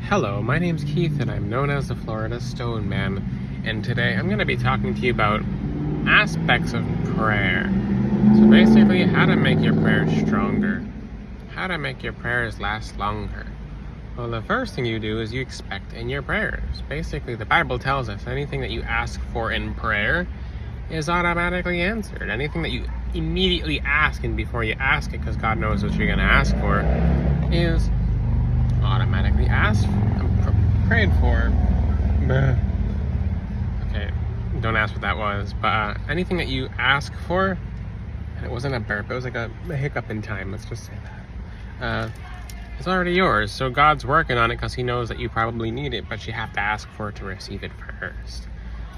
Hello, my name's Keith and I'm known as the Florida Stone Man, and today I'm going to be talking to you about aspects of prayer. So basically, how to make your prayers stronger, how to make your prayers last longer. Well, the first thing you do is you expect in your prayers. Basically, the Bible tells us anything that you ask for in prayer is automatically answered. Anything that you immediately ask and before you ask it, because God knows what you're going to ask for, is automatically asked, prayed for. Okay, don't ask what that was, but anything that you ask for, and it wasn't a burp, it was like a hiccup in time, let's just say that, it's already yours. So God's working on it because he knows that you probably need it, but you have to ask for it to receive it first.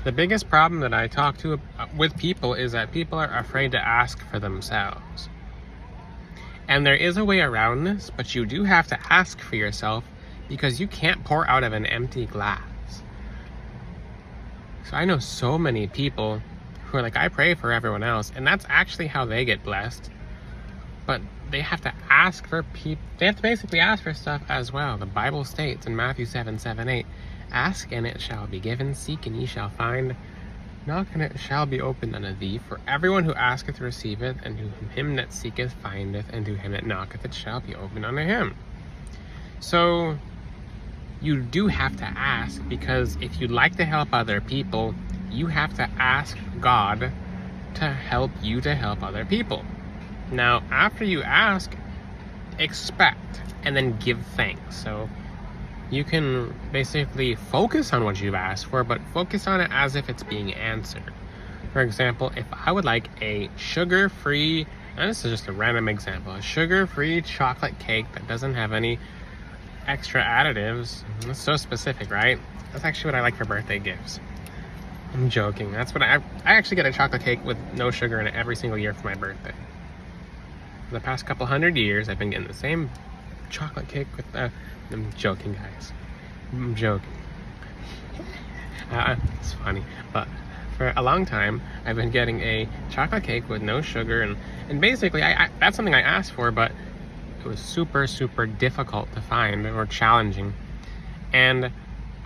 The biggest problem that I talk to with people is that people are afraid to ask for themselves. And there is a way around this, but you do have to ask for yourself because you can't pour out of an empty glass. So I know so many people who are like, I pray for everyone else, and that's actually how they get blessed. But they have to ask for people, they have to basically ask for stuff as well. The Bible states in Matthew 7:7-8, ask and it shall be given, seek and ye shall find, knock and it shall be opened unto thee. For everyone who asketh receiveth, and to him that seeketh findeth, and to him that knocketh it shall be opened unto him. So you do have to ask, because if you'd like to help other people, you have to ask God to help you to help other people. Now, after you ask, expect and then give thanks. So you can basically focus on what you've asked for, but focus on it as if it's being answered. For example, if I would like a sugar-free, and this is just a random example, a sugar-free chocolate cake that doesn't have any extra additives. That's so specific, right? That's actually what I like for birthday gifts. I'm joking. That's what I actually get a chocolate cake with no sugar in it every single year for my birthday. For the past couple hundred years, I've been getting the same chocolate cake with I'm joking, guys. I'm joking. It's funny, but for a long time, I've been getting a chocolate cake with no sugar, and basically, that's something I asked for, but it was super, super difficult to find or challenging, and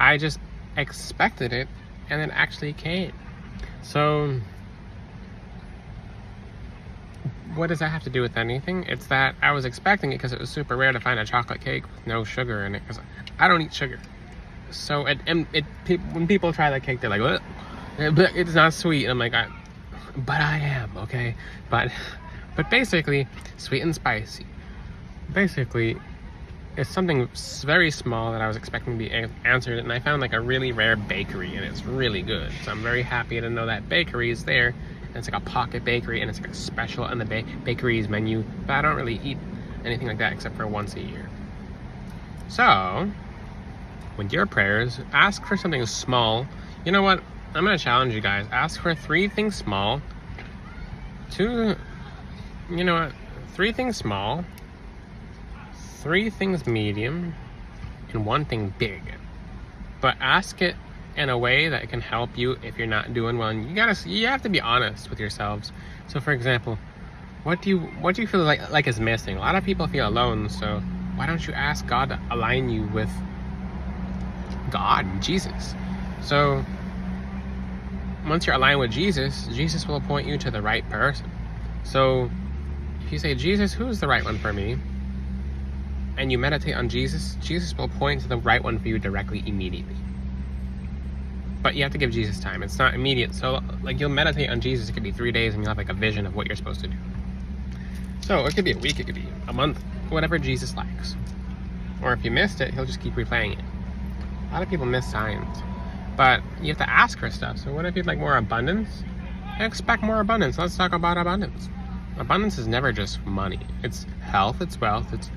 I just expected it, and it actually came. So what does that have to do with anything? It's that I was expecting it because it was super rare to find a chocolate cake with no sugar in it, because I don't eat sugar. So when people try that cake, they're like, what? But it's not sweet. And I'm like, but I am, okay? But basically, sweet and spicy. Basically, it's something very small that I was expecting to be answered, and I found like a really rare bakery, and it's really good. So I'm very happy to know that bakery is there. And it's like a pocket bakery, and it's like a special on the bakery's menu, but I don't really eat anything like that except for once a year. So with your prayers, ask for something small. You know what? I'm gonna challenge you guys. Ask for 3 things small. 3 things small, 3 things medium, and 1 thing big. But ask it in a way that can help you if you're not doing well. And you have to be honest with yourselves. So for example, what do you feel like is missing? A lot of people feel alone, so why don't you ask God to align you with God, Jesus? So once you're aligned with Jesus, Jesus will point you to the right person. So if you say, Jesus, who's the right one for me? And you meditate on Jesus, Jesus will point to the right one for you directly, immediately. But you have to give Jesus time. It's not immediate. So like you'll meditate on Jesus, it could be 3 days, and you'll have like a vision of what you're supposed to do. So it could be a week, it could be a month, whatever Jesus likes. Or if you missed it, he'll just keep replaying it. A lot of people miss signs, but you have to ask for stuff. So what if you'd like more abundance? Expect more abundance. Let's talk about abundance. Abundance is never just money. It's health, it's wealth, it's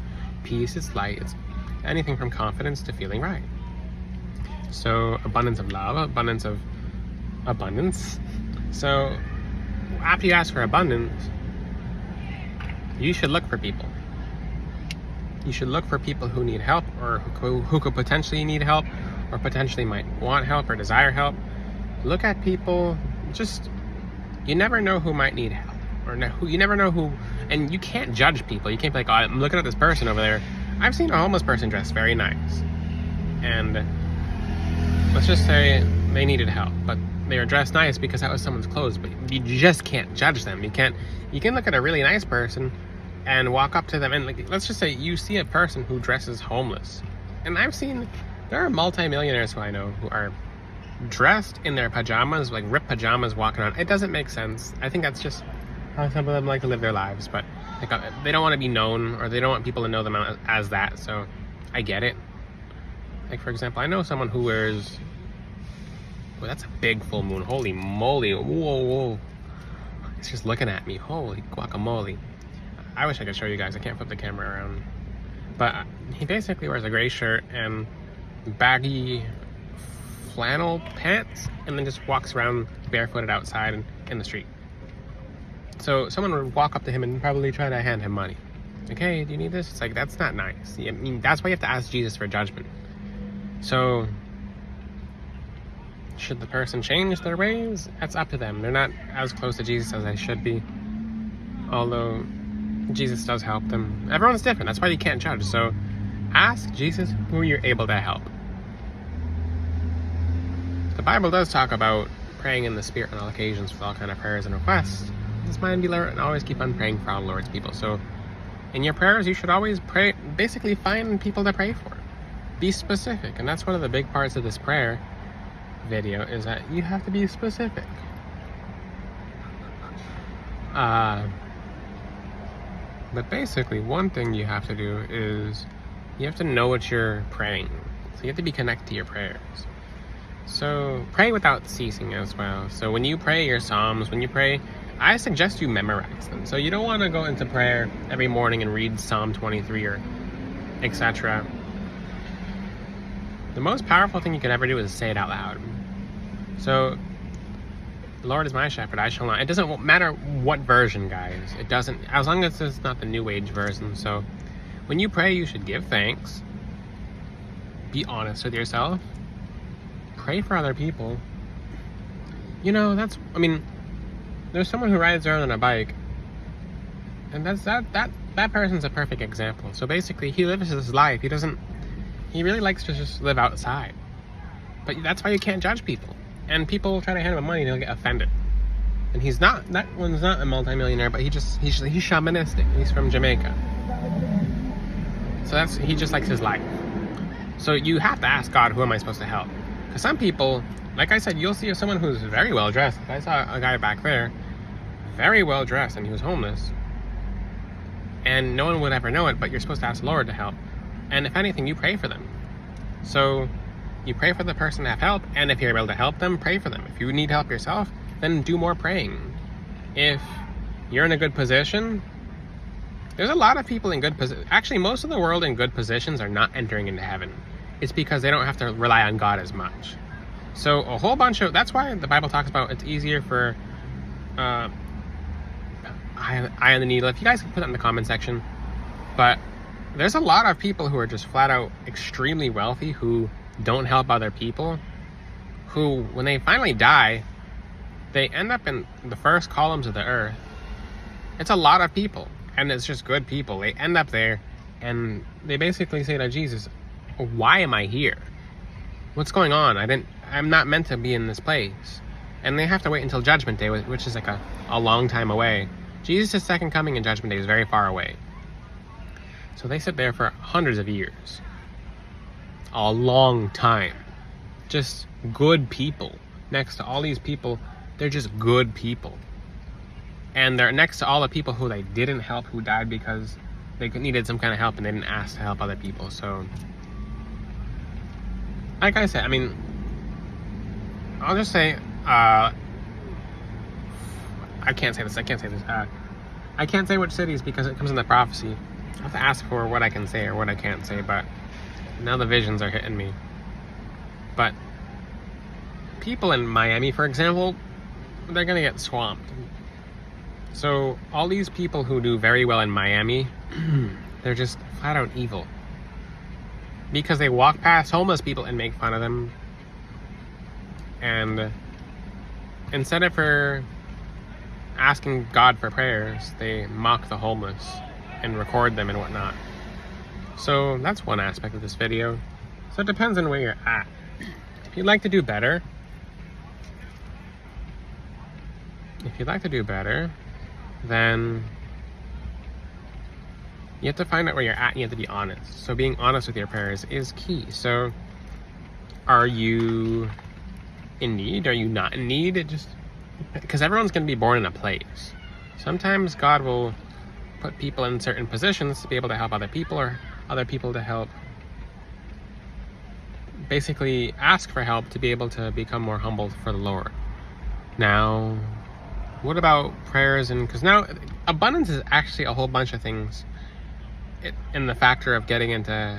peace, it's light, it's anything from confidence to feeling right. So abundance of love, abundance of abundance. So after you ask for abundance, you should look for people. You should look for people who need help, or who could potentially need help, or potentially might want help or desire help. Look at people. You never know who might need help, you never know who, and you can't judge people. You can't be like, oh, I'm looking at this person over there. I've seen a homeless person dressed very nice, and let's just say they needed help, but they were dressed nice because that was someone's clothes. But you just can't judge them. You can look at a really nice person and walk up to them, and like, let's just say you see a person who dresses homeless, and there are multi-millionaires who I know who are dressed in their pajamas, like ripped pajamas, walking around. It doesn't make sense. I think that's just how some of them like to live their lives, but like, they don't want to be known, or they don't want people to know them as that, so I get it. Like, for example, I know someone who wears... Well, that's a big full moon. Holy moly. Whoa. It's just looking at me. Holy guacamole. I wish I could show you guys. I can't flip the camera around. But he basically wears a gray shirt and baggy flannel pants, and then just walks around barefooted outside and in the street. So someone would walk up to him and probably try to hand him money. Like, hey, do you need this? It's like, that's not nice. I mean, that's why you have to ask Jesus for judgment. So, should the person change their ways? That's up to them. They're not as close to Jesus as they should be. Although, Jesus does help them. Everyone's different. That's why you can't judge. So, ask Jesus who you're able to help. The Bible does talk about praying in the Spirit on all occasions with all kind of prayers and requests. This mind be alert and always keep on praying for all the Lord's people. So, in your prayers, you should always pray. Basically, find people to pray for. Be specific, and that's one of the big parts of this prayer video, is that you have to be specific. But basically, one thing you have to do is you have to know what you're praying. So you have to be connected to your prayers. So pray without ceasing as well. So when you pray your Psalms, I suggest you memorize them. So you don't want to go into prayer every morning and read Psalm 23 or etc. The most powerful thing you could ever do is say it out loud. So, the Lord is my shepherd, I shall not. It doesn't matter what version, guys. It doesn't, as long as it's not the New Age version. So, when you pray, you should give thanks. Be honest with yourself. Pray for other people. You know, there's someone who rides around on a bike, and that person's a perfect example. So basically, he lives his life. He really likes to just live outside. But that's why you can't judge people. And people try to hand him money and he'll get offended. And that one's not a multimillionaire, but he's shamanistic. He's from Jamaica. So he just likes his life. So you have to ask God, who am I supposed to help? Because some people, like I said, you'll see someone who's very well dressed. I saw a guy back there, very well dressed, and he was homeless. And no one would ever know it, but you're supposed to ask the Lord to help. And if anything, you pray for them. So you pray for the person to have help, and if you're able to help them, pray for them. If you need help yourself, then do more praying. If you're in a good position, there's a lot of people in good positions. Actually, most of the world in good positions are not entering into heaven. It's because they don't have to rely on God as much. So a whole bunch of, that's why the Bible talks about it's easier for eye on the needle. If you guys can put that in the comment section. But there's a lot of people who are just flat out extremely wealthy who don't help other people, who, when they finally die, they end up in the first columns of the earth. It's a lot of people, and it's just good people. They end up there, and they basically say to Jesus, why am I here? What's going on? I'm not meant to be in this place. And they have to wait until Judgment Day, which is like a long time away. Jesus' second coming and Judgment Day is very far away. So they sit there for hundreds of years. A long time. Just good people. Next to all these people, they're just good people. And they're next to all the people who they didn't help, who died because they needed some kind of help and they didn't ask to help other people. So, like I said, I'll just say, I can't say this. I can't say which cities because it comes in the prophecy. I have to ask for what I can say or what I can't say, but now the visions are hitting me. But people in Miami, for example, they're gonna get swamped. So all these people who do very well in Miami, they're just flat out evil. Because they walk past homeless people and make fun of them. And instead of asking God for prayers, they mock the homeless and record them and whatnot. So that's one aspect of this video. So it depends on where you're at. If you'd like to do better, then you have to find out where you're at and you have to be honest. So being honest with your prayers is key. So are you in need? Are you not in need? It just, because everyone's going to be born in a place. Sometimes God will put people in certain positions to be able to help other people, or other people to help basically ask for help to be able to become more humble for the Lord. Now, what about prayers? And because now abundance is actually a whole bunch of things in the factor of getting into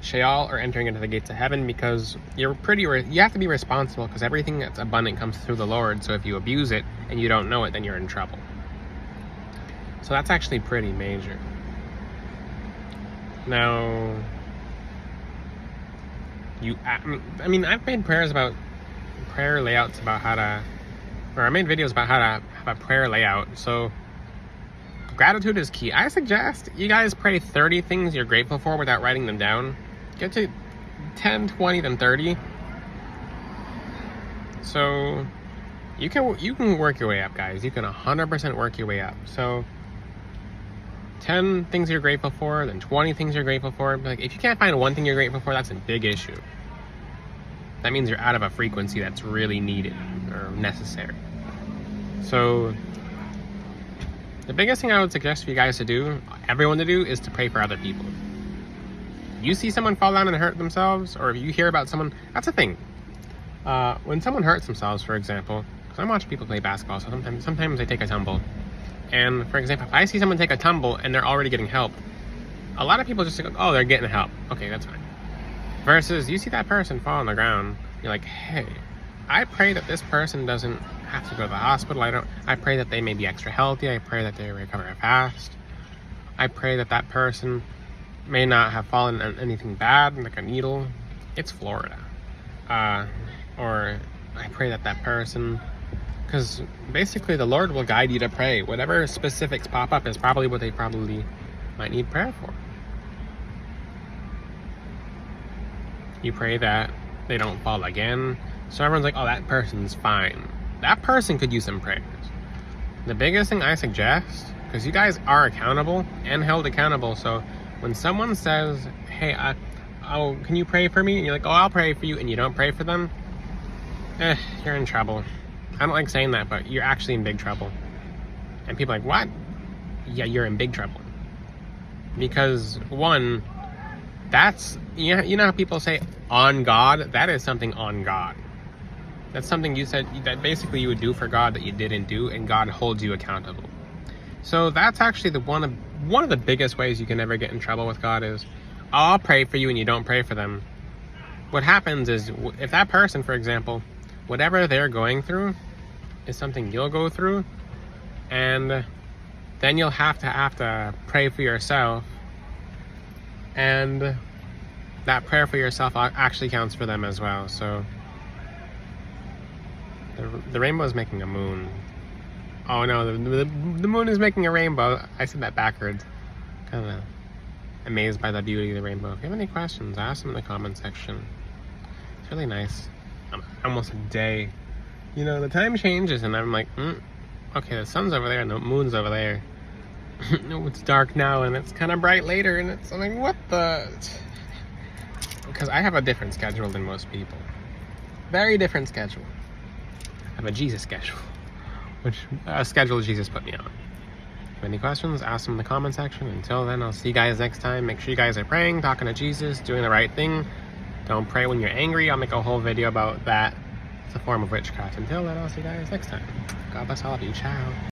Sheol or entering into the gates of heaven, because you have to be responsible, because everything that's abundant comes through the Lord. So if you abuse it and you don't know it, then you're in trouble. So that's actually pretty major. Now, I mean, I've made prayers about prayer layouts, about how to, or I made videos about how to have a prayer layout. So gratitude is key. I suggest you guys pray 30 things you're grateful for without writing them down. Get to 10, 20, then 30. So you can work your way up, guys. You can 100% work your way up. So 10 things you're grateful for, then 20 things you're grateful for. Like, if you can't find one thing you're grateful for, that's a big issue. That means you're out of a frequency that's really needed or necessary. So the biggest thing I would suggest for you guys to do, everyone to do, is to pray for other people. You see someone fall down and hurt themselves, or if you hear about someone, that's the thing. When someone hurts themselves, for example, because I watch people play basketball, so sometimes they take a tumble. And for example, if I see someone take a tumble and they're already getting help, a lot of people just think, oh, they're getting help. Okay, that's fine. Versus you see that person fall on the ground, you're like, hey, I pray that this person doesn't have to go to the hospital. I pray that they may be extra healthy. I pray that they recover fast. I pray that that person may not have fallen on anything bad, like a needle. It's Florida. Or I pray that that person, because basically the Lord will guide you to pray. Whatever specifics pop up is probably what they probably might need prayer for. You pray that they don't fall again. So everyone's like, oh, that person's fine. That person could use some prayers. The biggest thing I suggest, because you guys are accountable and held accountable, so when someone says, hey, can you pray for me? And you're like, oh, I'll pray for you, and you don't pray for them, you're in trouble. I don't like saying that, but you're actually in big trouble. And people are like, what? Yeah, you're in big trouble. Because one, that's, you know how people say on God? That is something on God. That's something you said that basically you would do for God that you didn't do, and God holds you accountable. So that's actually one of the biggest ways you can ever get in trouble with God is, I'll pray for you and you don't pray for them. What happens is, if that person, for example, whatever they're going through is something you'll go through, and then you'll have to pray for yourself, and that prayer for yourself actually counts for them as well. So the rainbow is making a moon. Oh no, the moon is making a rainbow. I said that backwards. Kind of amazed by the beauty of the rainbow. If you have any questions, ask them in the comment section. It's really nice. Almost a day. You know, the time changes and I'm like, okay, the sun's over there and the moon's over there. No, it's dark now and it's kind of bright later, and I'm like, what the? Because I have a different schedule than most people. Very different schedule. I have a Jesus schedule. A schedule Jesus put me on. If you have any questions, ask them in the comment section. Until then, I'll see you guys next time. Make sure you guys are praying, talking to Jesus, doing the right thing. Don't pray when you're angry. I'll make a whole video about that. It's a form of witchcraft. Until then, I'll see you guys next time. God bless all of you. Ciao.